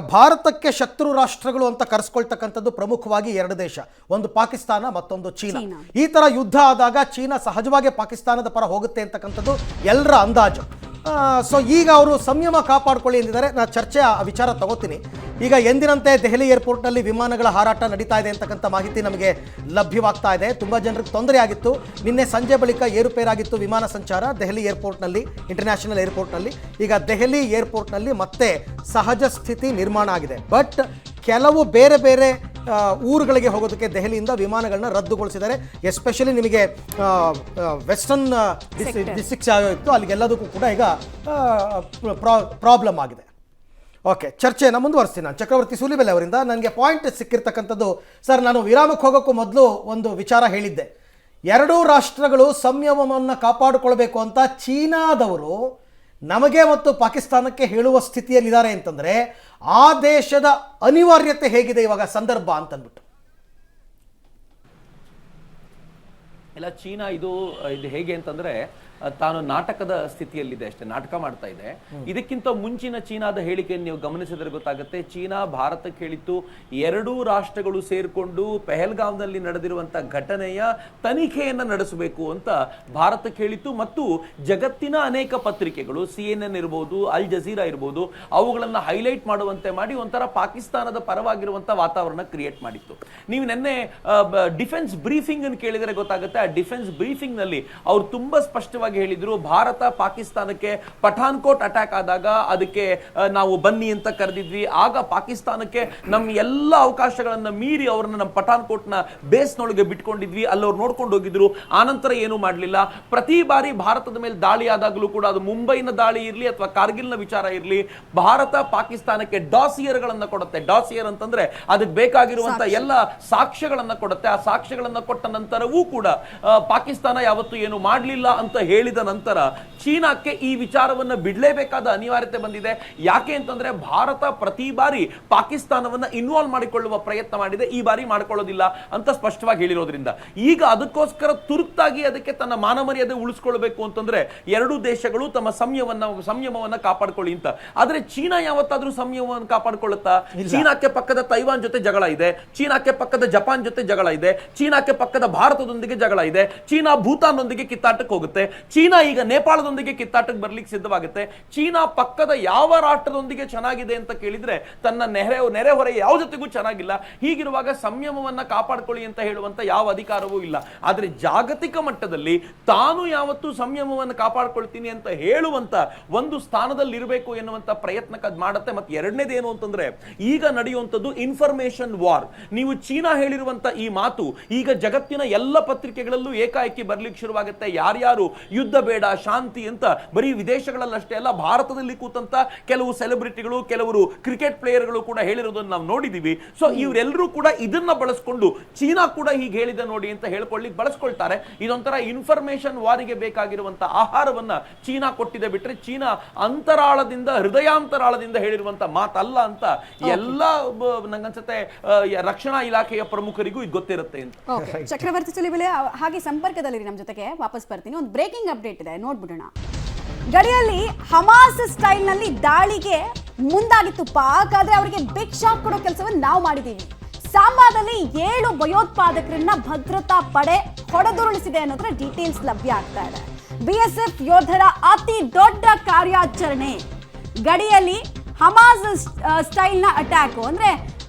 ಭಾರತಕ್ಕೆ ಶತ್ರು ರಾಷ್ಟ್ರಗಳು ಅಂತ ಕರೆಸ್ಕೊಳ್ತಕ್ಕಂಥದ್ದು ಪ್ರಮುಖವಾಗಿ ಎರಡು ದೇಶ, ಒಂದು ಪಾಕಿಸ್ತಾನ ಮತ್ತೊಂದು ಚೀನಾ. ಈ ತರ ಯುದ್ಧ ಆದಾಗ ಚೀನಾ ಸಹಜವಾಗಿ ಪಾಕಿಸ್ತಾನದ ಪರ ಹೋಗುತ್ತೆ ಅಂತಕ್ಕಂಥದ್ದು ಎಲ್ಲರ ಅಂದಾಜು. ಸೊ ಈಗ ಅವರು ಸಂಯಮ ಕಾಪಾಡಿಕೊಳ್ಳಿ ಎಂದಿದ್ದಾರೆ. ನಾನು ಚರ್ಚೆ ಆ ವಿಚಾರ ತಗೋತೀನಿ. ಈಗ ಎಂದಿನಂತೆ ದೆಹಲಿ ಏರ್ಪೋರ್ಟ್ನಲ್ಲಿ ವಿಮಾನಗಳ ಹಾರಾಟ ನಡೀತಾ ಇದೆ ಅಂತಕ್ಕಂಥ ಮಾಹಿತಿ ನಮಗೆ ಲಭ್ಯವಾಗ್ತಾ ಇದೆ. ತುಂಬ ಜನರಿಗೆ ತೊಂದರೆ ಆಗಿತ್ತು. ನಿನ್ನೆ ಸಂಜೆ ಬಳಿಕ ಏರುಪೇರಾಗಿತ್ತು ವಿಮಾನ ಸಂಚಾರ ದೆಹಲಿ ಏರ್ಪೋರ್ಟ್ನಲ್ಲಿ, ಇಂಟರ್ನ್ಯಾಷನಲ್ ಏರ್ಪೋರ್ಟ್ನಲ್ಲಿ. ಈಗ ದೆಹಲಿ ಏರ್ಪೋರ್ಟ್ನಲ್ಲಿ ಮತ್ತೆ ಸಹಜ ಸ್ಥಿತಿ ನಿರ್ಮಾಣ ಆಗಿದೆ. ಬಟ್ ಕೆಲವು ಬೇರೆ ಬೇರೆ ಊರುಗಳಿಗೆ ಹೋಗೋದಕ್ಕೆ ದೆಹಲಿಯಿಂದ ವಿಮಾನಗಳನ್ನ ರದ್ದುಗೊಳಿಸಿದ್ದಾರೆ. ಎಸ್ಪೆಷಲಿ ನಿಮಗೆ ವೆಸ್ಟರ್ನ್ ಡಿಸ್ಟ್ರಿಕ್ಟ್ಸ್ ಇತ್ತು ಅಲ್ಲಿಗೆಲ್ಲದಕ್ಕೂ ಕೂಡ ಈಗ ಪ್ರಾಬ್ಲಮ್ ಆಗಿದೆ. ಓಕೆ, ಚರ್ಚೆಯನ್ನು ಮುಂದುವರಿಸ್ತೀನಿ. ನಾನು ಚಕ್ರವರ್ತಿ ಸೂಲಿಬೆಲೆ ಅವರಿಂದ ನನಗೆ ಪಾಯಿಂಟ್ ಸಿಕ್ಕಿರ್ತಕ್ಕಂಥದ್ದು, ಸರ್ ನಾನು ವಿರಾಮಕ್ಕೆ ಹೋಗೋಕ್ಕೂ ಮೊದಲು ಒಂದು ವಿಚಾರ ಹೇಳಿದ್ದೆ. ಎರಡೂ ರಾಷ್ಟ್ರಗಳು ಸಂಯಮವನ್ನು ಕಾಪಾಡಿಕೊಳ್ಬೇಕು ಅಂತ ಚೀನಾದವರು ನಮಗೆ ಮತ್ತು ಪಾಕಿಸ್ತಾನಕ್ಕೆ ಹೇಳುವ ಸ್ಥಿತಿಯಲ್ಲಿದ್ದಾರೆ ಅಂತಂದರೆ ಆ ದೇಶದ ಅನಿವಾರ್ಯತೆ ಹೇಗಿದೆ ಇವಾಗ ಸಂದರ್ಭ ಅಂತಂದ್ಬಿಟ್ಟು. ಇಲ್ಲ, ಚೀನಾ ಇದು ಹೇಗೆ ಅಂತಂದ್ರೆ ತಾನು ನಾಟಕದ ಸ್ಥಿತಿಯಲ್ಲಿದೆ ಅಷ್ಟೇ, ನಾಟಕ ಮಾಡ್ತಾ ಇದೆ. ಇದಕ್ಕಿಂತ ಮುಂಚಿನ ಚೀನಾದ ಹೇಳಿಕೆಯನ್ನು ನೀವು ಗಮನಿಸಿದ್ರೆ ಗೊತ್ತಾಗುತ್ತೆ. ಚೀನಾ ಭಾರತಕ್ಕೆ ಹೇಳಿತ್ತು, ಎರಡೂ ರಾಷ್ಟ್ರಗಳು ಸೇರ್ಕೊಂಡು ಪೆಹಲ್ಗಾಂವ್ನಲ್ಲಿ ನಡೆದಿರುವಂತಹ ಘಟನೆಯ ತನಿಖೆಯನ್ನ ನಡೆಸಬೇಕು ಅಂತ ಭಾರತಕ್ಕೆ ಹೇಳಿತ್ತು. ಮತ್ತು ಜಗತ್ತಿನ ಅನೇಕ ಪತ್ರಿಕೆಗಳು, CNN ಇರ್ಬೋದು, ಅಲ್ ಜಜೀರಾ ಇರ್ಬೋದು, ಅವುಗಳನ್ನ ಹೈಲೈಟ್ ಮಾಡುವಂತೆ ಮಾಡಿ ಒಂಥರ ಪಾಕಿಸ್ತಾನದ ಪರವಾಗಿರುವಂತಹ ವಾತಾವರಣ ಕ್ರಿಯೇಟ್ ಮಾಡಿತ್ತು. ನೀವು ನಿನ್ನೆ ಡಿಫೆನ್ಸ್ ಬ್ರೀಫಿಂಗ್ ಅನ್ನು ಕೇಳಿದರೆ ಗೊತ್ತಾಗುತ್ತೆ. ಆ ಡಿಫೆನ್ಸ್ ಬ್ರೀಫಿಂಗ್ ನಲ್ಲಿ ಅವರು ತುಂಬಾ ಸ್ಪಷ್ಟವಾಗಿ ಹೇಳಿದ್ರು, ಭಾರತ ಪಾಕಿಸ್ತಾನಕ್ಕೆ ಪಠಾನ್ಕೋಟ್ ಅಟ್ಯಾಕ್ ಆದಾಗ ಅದಕ್ಕೆ ನಾವು ಬನ್ನಿ ಅಂತ ಕರೆದಿದ್ವಿ. ಆಗ ಪಾಕಿಸ್ತಾನಕ್ಕೆ ನಮ್ಮ ಎಲ್ಲ ಅವಕಾಶಗಳನ್ನ ಮೀರಿ ಅವ್ರನ್ನ ನಮ್ಮ ಪಠಾನ್ಕೋಟ್ ನ ಬೇಸ್ನೊಳಗೆ ಬಿಟ್ಕೊಂಡಿದ್ವಿ, ಅಲ್ಲಿ ಅವ್ರು ನೋಡ್ಕೊಂಡು ಹೋಗಿದ್ರು. ಆನಂತರ ಏನು ಮಾಡಲಿಲ್ಲ. ಪ್ರತಿ ಬಾರಿ ಭಾರತದ ಮೇಲೆ ದಾಳಿ ಆದಾಗಲೂ ಕೂಡ, ಅದು ಮುಂಬೈನ ದಾಳಿ ಇರಲಿ ಅಥವಾ ಕಾರ್ಗಿಲ್ನ ವಿಚಾರ ಇರಲಿ, ಭಾರತ ಪಾಕಿಸ್ತಾನಕ್ಕೆ ಡಾಸಿಯರ್ ಗಳನ್ನ ಕೊಡುತ್ತೆ. ಡಾಸಿಯರ್ ಅಂತಂದ್ರೆ ಅದಕ್ಕೆ ಬೇಕಾಗಿರುವಂತಹ ಎಲ್ಲ ಸಾಕ್ಷ್ಯಗಳನ್ನ ಕೊಡುತ್ತೆ. ಆ ಸಾಕ್ಷ್ಯಗಳನ್ನ ಕೊಟ್ಟ ನಂತರವೂ ಕೂಡ ಪಾಕಿಸ್ತಾನ ಯಾವತ್ತೂ ಏನು ಮಾಡಲಿಲ್ಲ ಅಂತ ಹೇಳಿದ ನಂತರ ಚೀನಾಕ್ಕೆ ಈ ವಿಚಾರವನ್ನ ಬಿಡಲೇಬೇಕಾದ ಅನಿವಾರ್ಯತೆ ಬಂದಿದೆ. ಯಾಕೆ ಅಂತಂದ್ರೆ ಭಾರತ ಪ್ರತಿ ಬಾರಿ ಪಾಕಿಸ್ತಾನವನ್ನ ಇನ್ವಾಲ್ವ್ ಮಾಡಿಕೊಳ್ಳುವ ಪ್ರಯತ್ನ ಮಾಡಿದೆ, ಈ ಬಾರಿ ಮಾಡ್ಕೊಳ್ಳೋದಿಲ್ಲ ಅಂತ ಸ್ಪಷ್ಟವಾಗಿ ಹೇಳಿರೋದ್ರಿಂದ ಈಗ ಅದಕ್ಕೋಸ್ಕರ ತುರ್ತಾಗಿ ಅದಕ್ಕೆ ತನ್ನ ಮಾನಮರ್ಯಾದೆ ಉಳಿಸ್ಕೊಳ್ಬೇಕು ಅಂತಂದ್ರೆ ಎರಡೂ ದೇಶಗಳು ತಮ್ಮ ಸಂಯಮವನ್ನ ಕಾಪಾಡ್ಕೊಳ್ಳಿ ಅಂತ. ಆದ್ರೆ ಚೀನಾ ಯಾವತ್ತಾದ್ರೂ ಸಂಯಮವನ್ನು ಕಾಪಾಡ್ಕೊಳ್ಳುತ್ತಾ? ಚೀನಾಕ್ಕೆ ಪಕ್ಕದ ತೈವಾನ್ ಜೊತೆ ಜಗಳ ಇದೆ, ಚೀನಾಕ್ಕೆ ಪಕ್ಕದ ಜಪಾನ್ ಜೊತೆ ಜಗಳ ಇದೆ, ಚೀನಾಕ್ಕೆ ಪಕ್ಕದ ಭಾರತದೊಂದಿಗೆ ಜಗಳ ಇದೆ, ಚೀನಾ ಭೂತಾನ್ನೊಂದಿಗೆ ಕಿತ್ತಾಟಕ್ಕೆ ಹೋಗುತ್ತೆ, ಚೀನಾ ಈಗ ನೇಪಾಳದೊಂದಿಗೆ ಕಿತ್ತಾಟಕ್ಕೆ ಬರ್ಲಿಕ್ಕೆ ಸಿದ್ಧವಾಗುತ್ತೆ. ಚೀನಾ ಪಕ್ಕದ ಯಾವ ರಾಷ್ಟ್ರದೊಂದಿಗೆ ಚೆನ್ನಾಗಿದೆ ಅಂತ ಕೇಳಿದ್ರೆ ತನ್ನ ನೆರೆಹೊರೆ ಯಾವ ಜೊತೆಗೂ ಚೆನ್ನಾಗಿಲ್ಲ. ಹೀಗಿರುವಾಗ ಸಂಯಮವನ್ನ ಕಾಪಾಡ್ಕೊಳ್ಳಿ ಅಂತ ಹೇಳುವಂತ ಯಾವ ಅಧಿಕಾರವೂ ಇಲ್ಲ. ಆದ್ರೆ ಜಾಗತಿಕ ಮಟ್ಟದಲ್ಲಿ ತಾನು ಯಾವತ್ತೂ ಸಂಯಮವನ್ನು ಕಾಪಾಡ್ಕೊಳ್ತೀನಿ ಅಂತ ಹೇಳುವಂತ ಒಂದು ಸ್ಥಾನದಲ್ಲಿ ಇರಬೇಕು ಎನ್ನುವಂತ ಪ್ರಯತ್ನಕ್ಕೆ ಅದು ಮಾಡುತ್ತೆ. ಮತ್ತೆ ಎರಡನೇದೇನು ಅಂತಂದ್ರೆ ಈಗ ನಡೆಯುವಂತದ್ದು ಇನ್ಫಾರ್ಮೇಶನ್ ವಾರ್. ನೀವು ಚೀನಾ ಹೇಳಿರುವಂತ ಈ ಮಾತು ಈಗ ಜಗತ್ತಿನ ಎಲ್ಲ ಪತ್ರಿಕೆಗಳಲ್ಲೂ ಏಕಾಏಕಿ ಬರ್ಲಿಕ್ಕೆ ಶುರುವಾಗುತ್ತೆ. ಯಾರ್ಯಾರು ಯುದ್ಧ ಬೇಡ ಶಾಂತಿ ಅಂತ ಬರೀ ವಿದೇಶಗಳಲ್ಲಷ್ಟೇ ಅಲ್ಲ, ಭಾರತದಲ್ಲಿ ಕೂತಂತ ಕೆಲವು ಸೆಲೆಬ್ರಿಟಿಗಳು, ಕೆಲವರು ಕ್ರಿಕೆಟ್ ಪ್ಲೇಯರ್ಗಳು ಕೂಡ ಹೇಳಿರೋದನ್ನು ನಾವು ನೋಡಿದೀವಿ. ಸೊ ಇವರೆಲ್ಲರೂ ಕೂಡ ಇದನ್ನ ಬಳಸ್ಕೊಂಡು ಚೀನಾ ಕೂಡ ಹೀಗೆ ಹೇಳಿದೆ ನೋಡಿ ಅಂತ ಹೇಳ್ಕೊಳ್ಳಿಕ್ಕೆ ಬಳಸ್ಕೊಳ್ತಾರೆ. ಇದೊಂಥರ ಇನ್ಫಾರ್ಮೇಶನ್ ವಾರಿಗೆ ಬೇಕಾಗಿರುವಂತಹ ಆಹಾರವನ್ನ ಚೀನಾ ಕೊಟ್ಟಿದೆ. ಬಿಟ್ರೆ ಚೀನಾ ಅಂತರಾಳದಿಂದ, ಹೃದಯಾಂತರಾಳದಿಂದ ಹೇಳಿರುವಂತ ಮಾತಲ್ಲ ಅಂತ ಎಲ್ಲ ನಂಗನ್ಸುತ್ತೆ ರಕ್ಷಣಾ ಇಲಾಖೆಯ ಪ್ರಮುಖರಿಗೂ ಇದು ಗೊತ್ತಿರುತ್ತೆ ಅಂತ. ಚಕ್ರವರ್ತಿ ಸುಲಿಬೆಲೆ ಹಾಗೆ ಸಂಪರ್ಕದಲ್ಲಿ ನಮ್ಮ ಜೊತೆಗೆ ವಾಪಸ್ ಬರ್ತೀನಿ. ಒಂದು ಬ್ರೇಕಿಂಗ್ ಅಪ್ಡೇಟ್ ಇದೆ, ನೋಡ್ಬಿಡೋಣ. ಗಡಿಯಲ್ಲಿ ಹಮಾಸ್ ಸ್ಟೈಲ್ ನಲ್ಲಿ ದಾಳಿಗೆ ಮುಂದಾಗಿತ್ತು ಪಾಕ್. ಆದ್ರೆ ಅವರಿಗೆ ಬಿಗ್ ಶಾಕ್ ಕೊಡೋ ಕೆಲಸವನ್ನು ನಾವು ಮಾಡಿದ್ದೀವಿ. ಸಾಂಬಾದಲ್ಲಿ 7 ಭಯೋತ್ಪಾದಕರನ್ನ ಭದ್ರತಾ ಪಡೆ ಹೊಡೆದುರುಳಿಸಿದೆ ಅನ್ನೋದ್ರ ಡೀಟೇಲ್ಸ್ ಲಭ್ಯ ಆಗ್ತಾ ಇದೆ. BSF ಯೋಧರ ಅತಿ ದೊಡ್ಡ ಕಾರ್ಯಾಚರಣೆ. ಗಡಿಯಲ್ಲಿ ಹಮಾಸ್ ಸ್ಟೈಲ್ ನ ಅಟ್ಯಾಕ್ ಅಂದ್ರೆ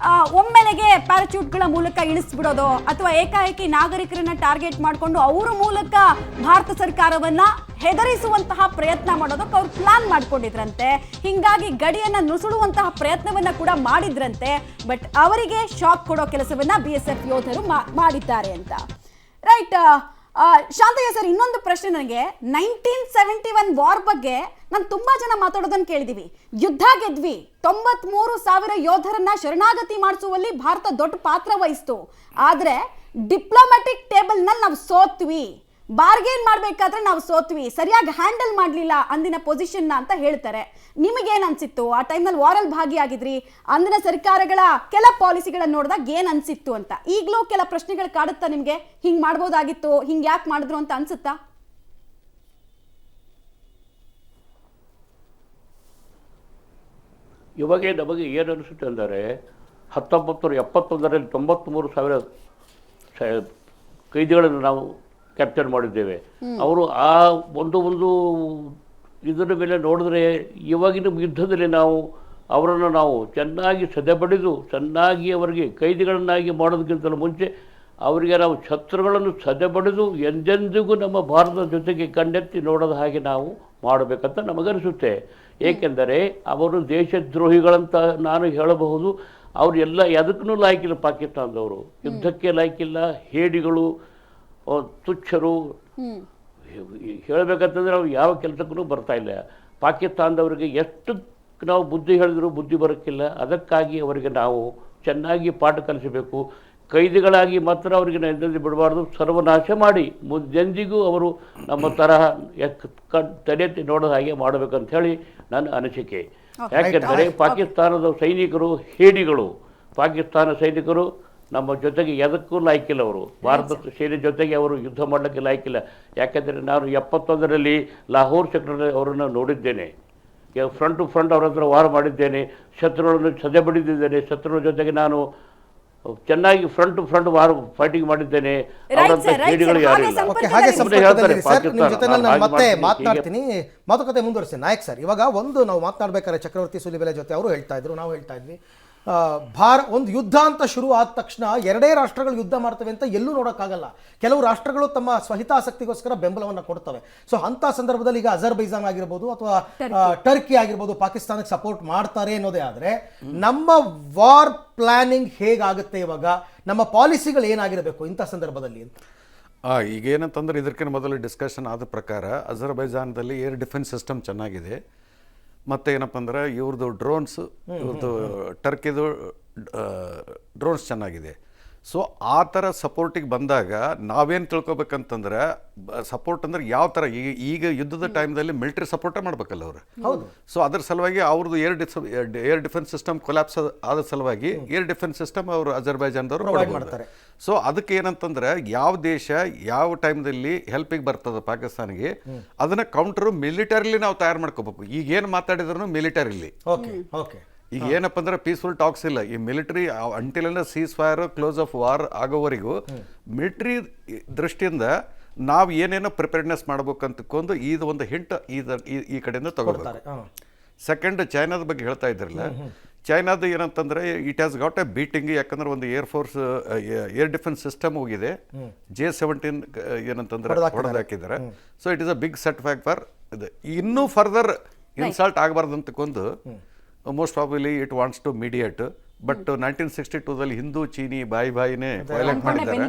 ಒಮ್ಮೆಲೆಗೆ ಪ್ಯಾರಾಚೂಟ್ಗಳ ಮೂಲಕ ಇಳಿಸ್ಬಿಡೋದು ಅಥವಾ ಏಕಾಏಕಿ ನಾಗರಿಕರನ್ನ ಟಾರ್ಗೆಟ್ ಮಾಡಿಕೊಂಡು ಅವರ ಮೂಲಕ ಭಾರತ ಸರ್ಕಾರವನ್ನ ಹೆದರಿಸುವಂತಹ ಪ್ರಯತ್ನ ಮಾಡೋದಕ್ಕೆ ಅವ್ರು ಪ್ಲಾನ್ ಮಾಡ್ಕೊಂಡಿದ್ರಂತೆ. ಹಿಂಗಾಗಿ ಗಡಿಯನ್ನ ನುಸುಳುವಂತಹ ಪ್ರಯತ್ನವನ್ನ ಕೂಡ ಮಾಡಿದ್ರಂತೆ. ಬಟ್ ಅವರಿಗೆ ಶಾಕ್ ಕೊಡೋ ಕೆಲಸವನ್ನ BSF ಯೋಧರು ಮಾಡಿದ್ದಾರೆ ಅಂತ. ರೈಟ್ ಶಾಂತಯ್ಯ ಸರ್, ಇನ್ನೊಂದು ಪ್ರಶ್ನೆ ನನಗೆ. 1971 ವಾರ್ ಬಗ್ಗೆ ನಾನು ತುಂಬಾ ಜನ ಮಾತಾಡೋದನ್ನ ಕೇಳಿದೀವಿ. ಯುದ್ಧ ಗೆದ್ವಿ, 93,000 ಯೋಧರನ್ನ ಶರಣಾಗತಿ ಮಾಡಿಸುವಲ್ಲಿ ಭಾರತ ದೊಡ್ಡ ಪಾತ್ರ ವಹಿಸ್ತು. ಆದ್ರೆ ಡಿಪ್ಲೊಮ್ಯಾಟಿಕ್ ಟೇಬಲ್ ನಲ್ಲಿ ನಾವು ಸೋತ್ವಿ, ಬಾರ್ಗೇನ್ ಮಾಡ್ಬೇಕಾದ್ರೆ ನಾವು ಸೋತ್ವಿ, ಸರಿಯಾಗಿ ಹ್ಯಾಂಡಲ್ ಮಾಡಲಿಲ್ಲ ಅಂದಿನ ಪೊಸಿಷನ್ ಅಂತ ಹೇಳ್ತಾರೆ. ನಿಮಗೇನ್ ಅನ್ಸಿತ್ತು ಆ ಟೈಮ್ನಲ್ಲಿ? ವಾರಲ್ಲಿ ಭಾಗಿಯಾಗಿದ್ರಿ, ಅಂದಿನ ಸರ್ಕಾರಗಳ ಕೆಲ ಪಾಲಿಸಿಗಳನ್ನ ನೋಡಿದಾಗ ಏನ್ ಅನ್ಸಿತ್ತು ಅಂತ ಈಗಲೂ ಕೆಲ ಪ್ರಶ್ನೆಗಳು ಕಾಡುತ್ತಾ ನಿಮ್ಗೆ? ಹಿಂಗ್ ಮಾಡ್ಬೋದಾಗಿತ್ತು, ಹಿಂಗ್ ಯಾಕೆ ಮಾಡಿದ್ರು ಅಂತ ಅನ್ಸುತ್ತಾ? ಇವಾಗೇ ನಮಗೆ ಏನು ಅನಿಸುತ್ತೆ ಅಂದರೆ 1971ರಲ್ಲಿ 93,000 ಕೈದಿಗಳನ್ನು ನಾವು ಕ್ಯಾಪ್ಚರ್ ಮಾಡಿದ್ದೇವೆ. ಅವರು ಆ ಒಂದು ಇದರ ಮೇಲೆ ನೋಡಿದ್ರೆ ಇವಾಗಿನ ಯುದ್ಧದಲ್ಲಿ ಅವರನ್ನು ನಾವು ಚೆನ್ನಾಗಿ ಸದೆಬಡಿದು ಚೆನ್ನಾಗಿ ಅವರಿಗೆ ಕೈದಿಗಳನ್ನಾಗಿ ಮಾಡೋದಕ್ಕಿಂತಲೂ ಮುಂಚೆ ಅವರಿಗೆ ನಾವು ಶತ್ರುಗಳನ್ನು ಸದೆಬಡಿದು ಎಂದೆಂದಿಗೂ ನಮ್ಮ ಭಾರತದ ಜೊತೆಗೆ ಕಣ್ಣೆತ್ತಿ ನೋಡೋದ ಹಾಗೆ ನಾವು ಮಾಡಬೇಕಂತ ನಮಗನಿಸುತ್ತೆ. ಏಕೆಂದರೆ ಅವರು ದೇಶದ್ರೋಹಿಗಳಂತ ನಾನು ಹೇಳಬಹುದು. ಅವರು ಎಲ್ಲ ಎದಕ್ಕೂ ಲಾಯ್ಕಿಲ್ಲ. ಪಾಕಿಸ್ತಾನದವರು ಯುದ್ಧಕ್ಕೆ ಲಾಯ್ಕಿಲ್ಲ, ಹೇಡಿಗಳು, ತುಚ್ಛರು. ಹೇಳಬೇಕಂತಂದ್ರೆ ಅವ್ರು ಯಾವ ಕೆಲಸಕ್ಕೂ ಬರ್ತಾ ಇಲ್ಲ. ಪಾಕಿಸ್ತಾನದವರಿಗೆ ಎಷ್ಟು ನಾವು ಬುದ್ಧಿ ಹೇಳಿದ್ರು ಬುದ್ಧಿ ಬರೋಕ್ಕಿಲ್ಲ. ಅದಕ್ಕಾಗಿ ಅವರಿಗೆ ನಾವು ಚೆನ್ನಾಗಿ ಪಾಠ ಕಲಿಸಬೇಕು. ಕೈದಿಗಳಾಗಿ ಮಾತ್ರ ಅವರಿಗೆ ಎಂದೆಂದು ಬಿಡಬಾರ್ದು. ಸರ್ವನಾಶ ಮಾಡಿ ಮುಂದೆಂದಿಗೂ ಅವರು ನಮ್ಮ ತರಹ ತಲೆತ್ತಿ ನೋಡೋ ಹಾಗೆ ಮಾಡಬೇಕಂತ ಹೇಳಿ ನನ್ನ ಅನಿಸಿಕೆ. ಯಾಕೆಂದರೆ ಪಾಕಿಸ್ತಾನದ ಸೈನಿಕರು ಹೇಡಿಗಳು. ಪಾಕಿಸ್ತಾನ ಸೈನಿಕರು ನಮ್ಮ ಜೊತೆಗೆ ಎದಕ್ಕೂ ಲಾಯ್ಕಿಲ್ಲ. ಅವರು ಭಾರತದ ಸೇನೆ ಜೊತೆಗೆ ಅವರು ಯುದ್ಧ ಮಾಡಲಿಕ್ಕೆ ಲಾಯ್ಕಿಲ್ಲ. ಯಾಕೆಂದರೆ ನಾನು 71ರಲ್ಲಿ ಲಾಹೋರ್ ಸೆಕ್ಟರ್ ಅವರನ್ನು ನೋಡಿದ್ದೇನೆ. ಫ್ರಂಟ್ ಟು ಫ್ರಂಟ್ ಅವ್ರ ಹತ್ರ ವಾರ ಮಾಡಿದ್ದೇನೆ. ಶತ್ರುಗಳನ್ನು ಸದೆ ಬಡಿದಿದ್ದೇನೆ. ಶತ್ರುಗಳ ಜೊತೆಗೆ ನಾನು ಚೆನ್ನಾಗಿ ಫ್ರಂಟ್ ಟು ಫ್ರಂಟ್ ವಾರ ಫೈಟಿಂಗ್ ಮಾಡಿದ್ದೇನೆ. ಅವರಂತ ಹೇಡಿಗಳು ಯಾರಿಲ್ಲ. ಓಕೆ, ಹಾಗೆ ಸಂಪರ್ಕದಲ್ಲಿರಿ ಸರ್. ನಿಮ್ಮ ಜೊತೆ ನಾನು ಮತ್ತೆ ಮಾತನಾಡ್ತೀನಿ, ಮಾತುಕತೆ ಮುಂದುವರಿಸಿ. ನಾಯಕ್ ಸರ್, ಇವಾಗ ನಾವು ಮಾತನಾಡ್ಬೇಕಾದ್ರೆ ಚಕ್ರವರ್ತಿ ಸೂಲಿಬೆಲೆ ಜೊತೆ ಅವರು ಹೇಳ್ತಾ ಇದ್ರು, ನಾವು ಹೇಳ್ತಾ ಇದ್ವಿ, ಒಂದು ಯುದ್ಧ ಅಂತ ಶುರು ಆದ ತಕ್ಷಣ ಎರಡೇ ರಾಷ್ಟ್ರಗಳು ಯುದ್ಧ ಮಾಡ್ತವೆ ಅಂತ ಎಲ್ಲೂ ನೋಡೋಕ್ಕಾಗಲ್ಲ. ಕೆಲವು ರಾಷ್ಟ್ರಗಳು ತಮ್ಮ ಸ್ವಹಿತಾಸಕ್ತಿಗೋಸ್ಕರ ಬೆಂಬಲವನ್ನು ಕೊಡ್ತವೆ. ಸೊ ಅಂಥ ಸಂದರ್ಭದಲ್ಲಿ ಈಗ ಅಜರ್ಬೈಜಾನ್ ಆಗಿರ್ಬೋದು ಅಥವಾ ಟರ್ಕಿ ಆಗಿರ್ಬೋದು ಪಾಕಿಸ್ತಾನಕ್ಕೆ ಸಪೋರ್ಟ್ ಮಾಡ್ತಾರೆ ಅನ್ನೋದೇ ಆದರೆ ನಮ್ಮ ವಾರ್ ಪ್ಲಾನಿಂಗ್ ಹೇಗಾಗುತ್ತೆ, ಇವಾಗ ನಮ್ಮ ಪಾಲಿಸಿಗಳು ಏನಾಗಿರಬೇಕು ಇಂಥ ಸಂದರ್ಭದಲ್ಲಿ ಅಂತ? ಈಗೇನಂತಂದ್ರೆ ಇದಕ್ಕಿಂತ ಮೊದಲು ಡಿಸ್ಕಷನ್ ಆದ ಪ್ರಕಾರ ಅಜರ್ಬೈಜಾನ್ದಲ್ಲಿ ಏರ್ ಡಿಫೆನ್ಸ್ ಸಿಸ್ಟಮ್ ಚೆನ್ನಾಗಿದೆ. ಮತ್ತು ಏನಪ್ಪ ಅಂದ್ರೆ ಇವ್ರದ್ದು ಡ್ರೋನ್ಸ್, ಇವ್ರದ್ದು ಟರ್ಕಿದು ಡ್ರೋನ್ಸ್ ಚೆನ್ನಾಗಿದೆ. ಸೊ ಆ ಥರ ಸಪೋರ್ಟಿಗೆ ಬಂದಾಗ ನಾವೇನು ತಿಳ್ಕೊಬೇಕಂತಂದ್ರೆ ಸಪೋರ್ಟ್ ಅಂದ್ರೆ ಯಾವ ಥರ ಈಗ ಯುದ್ಧದ ಟೈಮ್ದಲ್ಲಿ ಮಿಲಿಟರಿ ಸಪೋರ್ಟೇ ಮಾಡ್ಬೇಕಲ್ಲ ಅವರು. ಹೌದು. ಸೊ ಅದ್ರ ಸಲುವಾಗಿ ಅವ್ರದ್ದು ಏರ್ ಡಿಫೆನ್ಸ್ ಸಿಸ್ಟಮ್ ಕೊಲ್ಯಾಪ್ಸ್ ಆದ ಸಲುವಾಗಿ ಏರ್ ಡಿಫೆನ್ಸ್ ಸಿಸ್ಟಮ್ ಅವರು ಅಜರ್ಬೈಜಾನ್ದವರು ಮಾಡ್ತಾರೆ. ಸೊ ಅದಕ್ಕೆ ಏನಂತಂದ್ರೆ ಯಾವ ದೇಶ ಯಾವ ಟೈಮ್ದಲ್ಲಿ ಹೆಲ್ಪಿಗೆ ಬರ್ತದೆ ಪಾಕಿಸ್ತಾನಿಗೆ ಅದನ್ನ ಕೌಂಟರ್ ಮಿಲಿಟರಿಲಿ ನಾವು ತಯಾರು ಮಾಡ್ಕೋಬೇಕು. ಈಗ ಏನು ಮಾತಾಡಿದ್ರು ಮಿಲಿಟರಿಲಿ. Okay okay. ಈಗ ಏನಪ್ಪ ಅಂದ್ರೆ ಪೀಸ್ಫುಲ್ ಟಾಕ್ಸ್ ಇಲ್ಲ. ಈ military until and seize fire close of war ಆಗೋವರೆಗೂ ಮಿಲಿಟರಿ ದೃಷ್ಟಿಯಿಂದ ನಾವು ಏನೇನೋ ಪ್ರಿಪೇರ್ನೆಸ್ ಮಾಡ್ಬೇಕಂತಕೊಂಡು ಇದು ಒಂದು ಹಿಂಟ್ ಈ ಕಡೆಯಿಂದ ತಗೋತಾರೆ. ಸೆಕೆಂಡ್, ಚೈನಾದ ಬಗ್ಗೆ ಹೇಳ್ತಾ ಇದ್ರಲ್ಲ, ಚೈನಾದ ಏನಂತಂದ್ರೆ it has got a beating. ಯಾಕಂದ್ರೆ ಒಂದು ಏರ್ ಡಿಫೆನ್ಸ್ ಸಿಸ್ಟಮ್ ಹೋಗಿದೆ. J-17 ಏನಂತಂದ್ರೆ ಹೊಡೆದಾಕಿದ್ದಾರೆ. So it is a big set back for ಇದು. ಇನ್ನೂ ಫರ್ದರ್ ಇನ್ಸಲ್ಟ್ ಆಗಬಾರ್ದು ಅಂತಕೊಂಡು most probably it wants to mediate. But 1962ದಲ್ಲಿ ಹಿಂದೂ ಚೀನಿ ಬಾಯಿನೇ ವೈಲೆಂಟ್ ಮಾಡಿದ್ದಾರೆ.